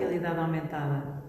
realidade aumentada?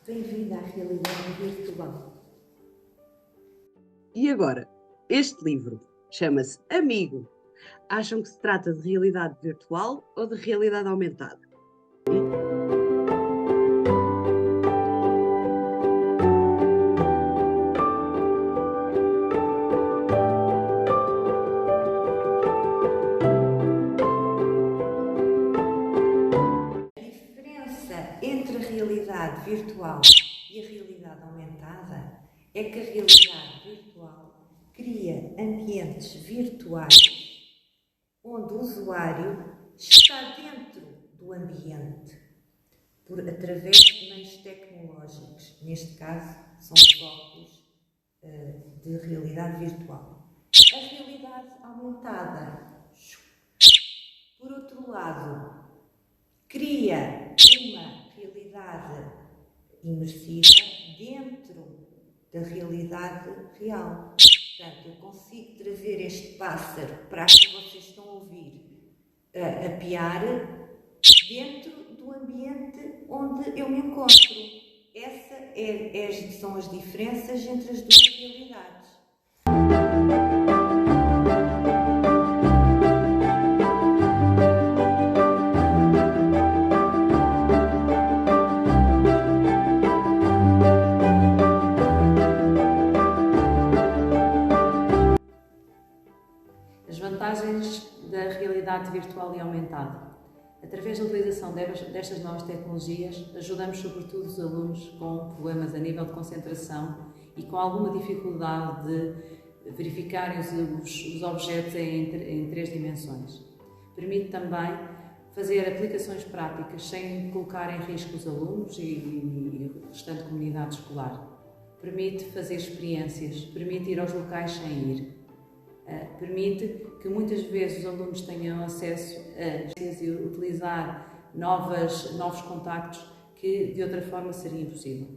Bem-vindo à realidade virtual. E agora, este livro chama-se Amigo. Acham que se trata de realidade virtual ou de realidade aumentada? A diferença entre a realidade virtual e a realidade aumentada é que a realidade virtual cria ambientes virtuais onde o usuário está dentro do ambiente através de meios tecnológicos. Neste caso, são os óculos de realidade virtual. A realidade aumentada, por outro lado, cria uma realidade imersiva dentro da realidade real. Portanto, eu consigo trazer este pássaro para que vocês estão a ouvir a piar dentro do ambiente onde eu me encontro. Essas são as diferenças entre as duas realidades. As vantagens da realidade virtual e aumentada. Através da utilização destas novas tecnologias, ajudamos sobretudo os alunos com problemas a nível de concentração e com alguma dificuldade de verificarem os objetos em 3 dimensões. Permite também fazer aplicações práticas sem colocar em risco os alunos e a restante comunidade escolar. Permite fazer experiências, permite ir aos locais sem ir. Permite que muitas vezes os alunos tenham acesso a utilizar novos contactos que de outra forma seria impossível.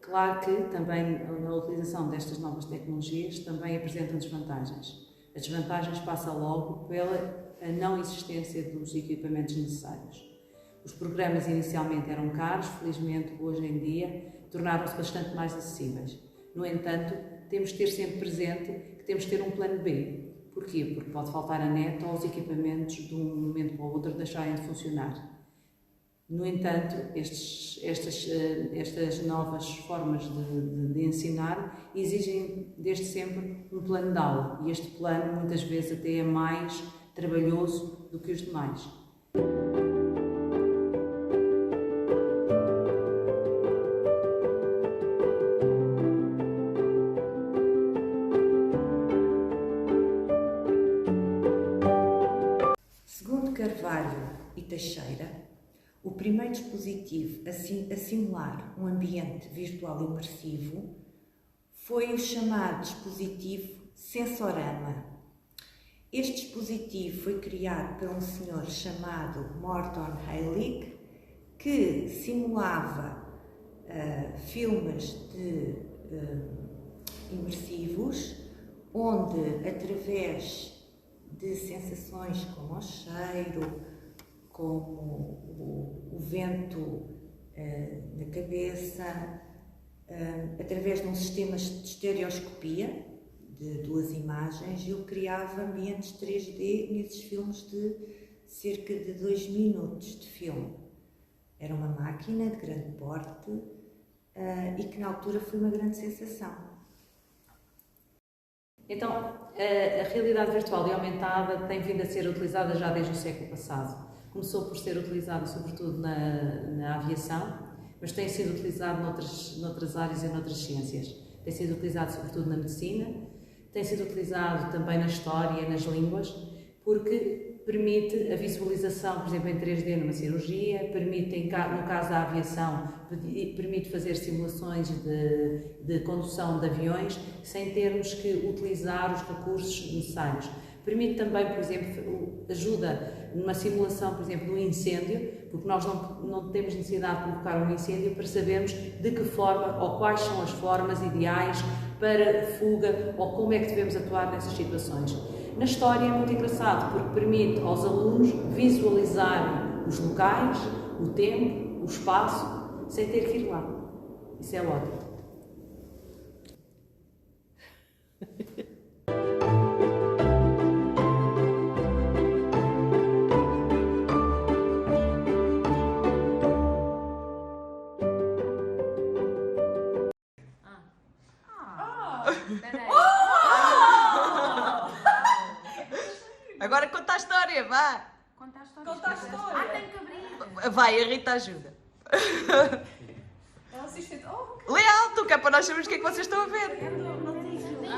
Claro que também a utilização destas novas tecnologias também apresenta desvantagens. As desvantagens passam logo pela não existência dos equipamentos necessários. Os programas inicialmente eram caros, felizmente hoje em dia tornaram-se bastante mais acessíveis. No entanto, temos de ter sempre presente que temos de ter um plano B. Porquê? Porque pode faltar a net ou os equipamentos de um momento para o outro deixarem de funcionar. No entanto, estas novas formas de ensinar exigem desde sempre um plano de aula e este plano muitas vezes até é mais trabalhoso do que os demais. Segundo Carvalho e Teixeira, o primeiro dispositivo a simular um ambiente virtual imersivo foi o chamado dispositivo Sensorama. Este dispositivo foi criado por um senhor chamado Morton Heilig, que simulava filmes imersivos, onde através de sensações como o cheiro, como o vento na cabeça, através de um sistema de estereoscopia de 2 imagens, ele criava ambientes 3D nesses filmes de cerca de 2 minutos de filme. Era uma máquina de grande porte e que na altura foi uma grande sensação. Então, a realidade virtual e aumentada tem vindo a ser utilizada já desde o século passado. Começou por ser utilizada sobretudo na aviação, mas tem sido utilizado noutras áreas e noutras ciências. Tem sido utilizado sobretudo na medicina, tem sido utilizado também na história, nas línguas, porque permite a visualização, por exemplo, em 3D numa cirurgia, permite, no caso da aviação, permite fazer simulações de condução de aviões sem termos que utilizar os recursos necessários. Permite também, por exemplo, ajuda numa simulação, por exemplo, de um incêndio, porque nós não temos necessidade de provocar um incêndio para sabermos de que forma ou quais são as formas ideais para fuga ou como é que devemos atuar nessas situações. Na história é muito engraçado porque permite aos alunos visualizarem os locais, o tempo, o espaço, sem ter que ir lá. Isso é ótimo. Agora conta a história, vá! Conta a história. Tem que abrir. Vai, a Rita ajuda. É o assistente. Lê alto, que é para nós sabermos o que é que vocês estão a ver.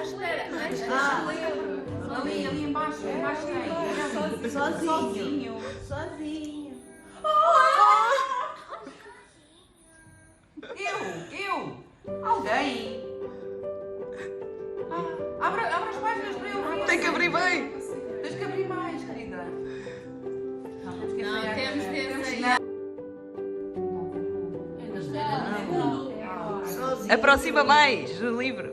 Espera. Deixa ler. Ali embaixo tem. Sozinho. Eu. Alguém. Abra as páginas para eu ver. Tem que abrir bem. Tens que abrir mais, querida. Não, temos Aproxima mais o livro.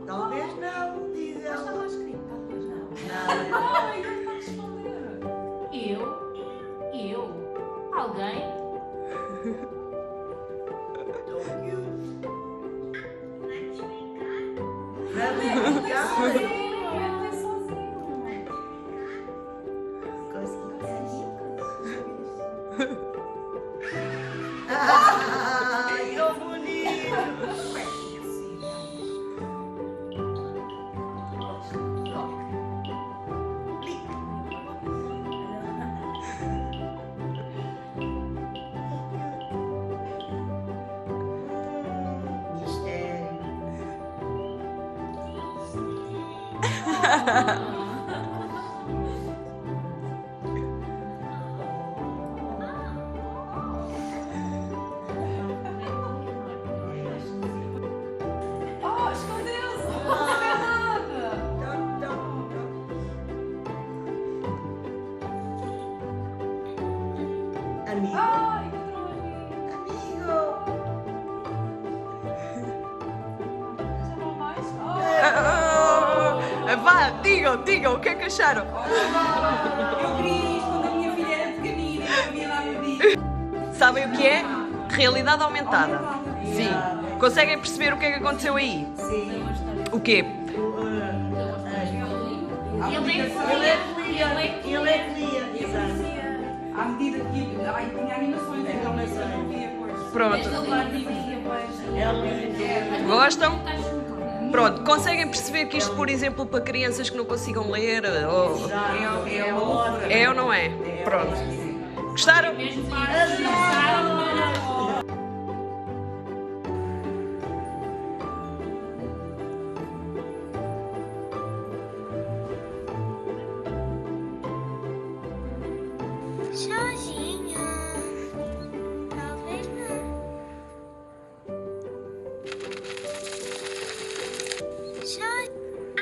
Talvez não, diz ela. Está lá escrito, talvez não. Não. Não pode responder. Eu. Alguém? Ele é sozinho. Ai, que bonito! Mistério. Escondeu-se. Não sabe nada. Amigo. Ai, que droga. Amigo. Chamam mais? Vá, digam, o que é que acharam? Eu queria isto quando a minha filha era pequenina e eu havia lá no dia. Sabem o que é? Realidade aumentada. Sim. Conseguem perceber o que é que aconteceu aí? Sim. O quê? Ele é que lia. Exato. À medida que tinha animações, então não via depois. Pronto. Gostam? Pronto, conseguem perceber que isto, por exemplo, para crianças que não consigam ler, ou... É uma loucura. é ou não é? Pronto. Gostaram? Sozinho. Talvez não. Só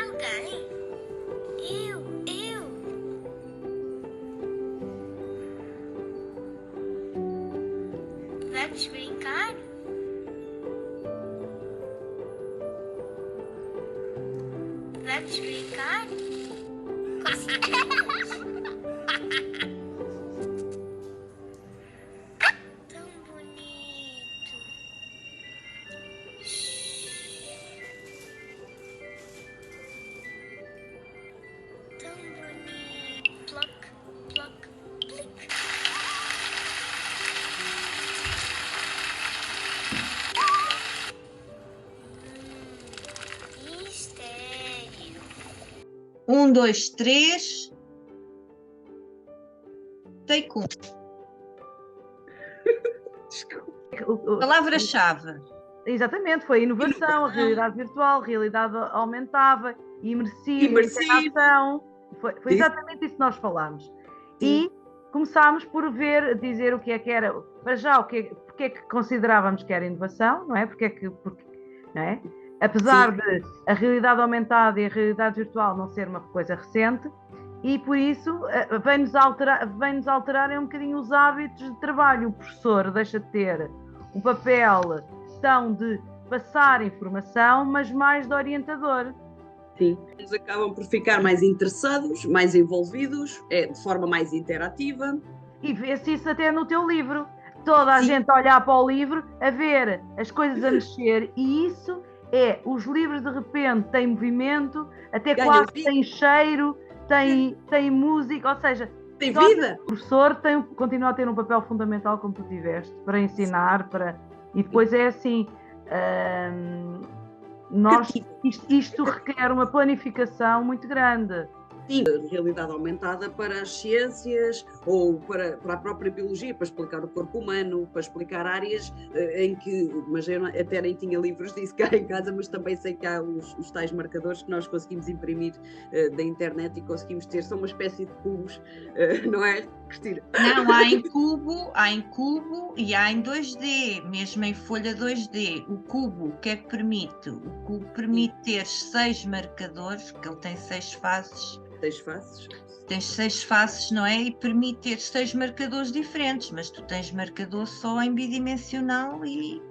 alguém. Eu. Vamos brincar? Vamos brincar? Tão bonito. Tão bonito. Ploc, ploc, plic. Mistério. 1, 2, 3. Take 1. Palavra-chave. Exatamente, foi a inovação, a realidade virtual, realidade aumentada, imersiva, Imersivo. interação. Foi exatamente isso que nós falámos. E começámos por dizer o que é que era, para já, porque é que considerávamos que era inovação, não é? Não é? Apesar de a realidade aumentada e a realidade virtual não ser uma coisa recente, e por isso vem-nos alterar um bocadinho os hábitos de trabalho. O professor deixa de ter um papel tão de passar informação, mas mais de orientador. Sim. Eles acabam por ficar mais interessados, mais envolvidos, de forma mais interativa. E vê-se isso até no teu livro. Toda a Sim. gente a olhar para o livro, a ver as coisas a mexer, e isso os livros de repente têm movimento, até Ganham quase vida. têm cheiro, têm música, ou seja, Tem só vida. o professor continua a ter um papel fundamental, como tu tiveste, para ensinar, e depois é assim, isto requer uma planificação muito grande. Sim, realidade aumentada para as ciências ou para a própria biologia, para explicar o corpo humano, para explicar áreas em que, mas eu até nem tinha livros disso cá em casa, mas também sei que há os tais marcadores que nós conseguimos imprimir da internet e conseguimos ter, são uma espécie de cubos, não é, Cristina? Não, há em cubo e há em 2D, mesmo em folha 2D. O cubo, o que é que permite? O cubo permite ter 6 marcadores, porque ele tem 6 faces. 6 faces. Tens 6 faces, não é? E permite ter 6 marcadores diferentes, mas tu tens marcador só em bidimensional e...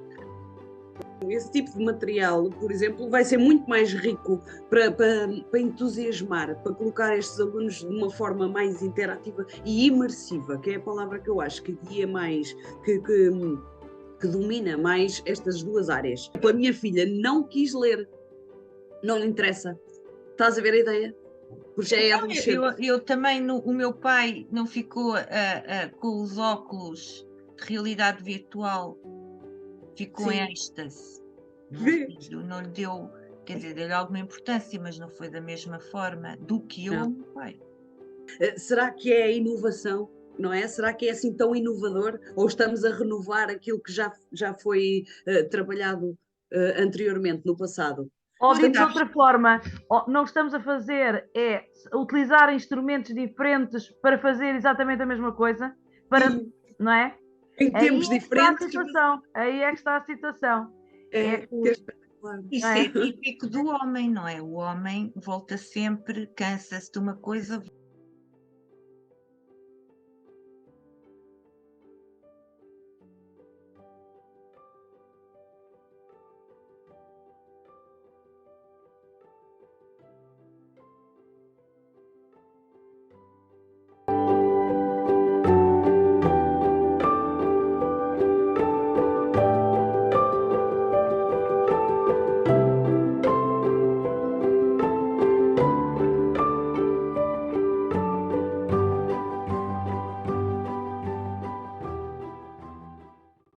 Esse tipo de material, por exemplo, vai ser muito mais rico para entusiasmar, para colocar estes alunos de uma forma mais interativa e imersiva, que é a palavra que eu acho que guia mais, que domina mais estas duas áreas. A minha filha não quis ler, não lhe interessa. Estás a ver a ideia? Porque já é adolescente. Eu também, o meu pai não ficou com os óculos de realidade virtual, ficou em êxtase. Não lhe deu, quer dizer, deu-lhe alguma importância, mas não foi da mesma forma do que eu ao meu pai. Será que é a inovação? Não é? Será que é assim tão inovador? Ou estamos a renovar aquilo que já foi trabalhado anteriormente, no passado? Ou dito de outra forma, não estamos a fazer utilizar instrumentos diferentes para fazer exatamente a mesma coisa, não é? Em tempos diferentes. Aí é que está a situação. Isso é típico do homem, não é? O homem volta sempre, cansa-se de uma coisa,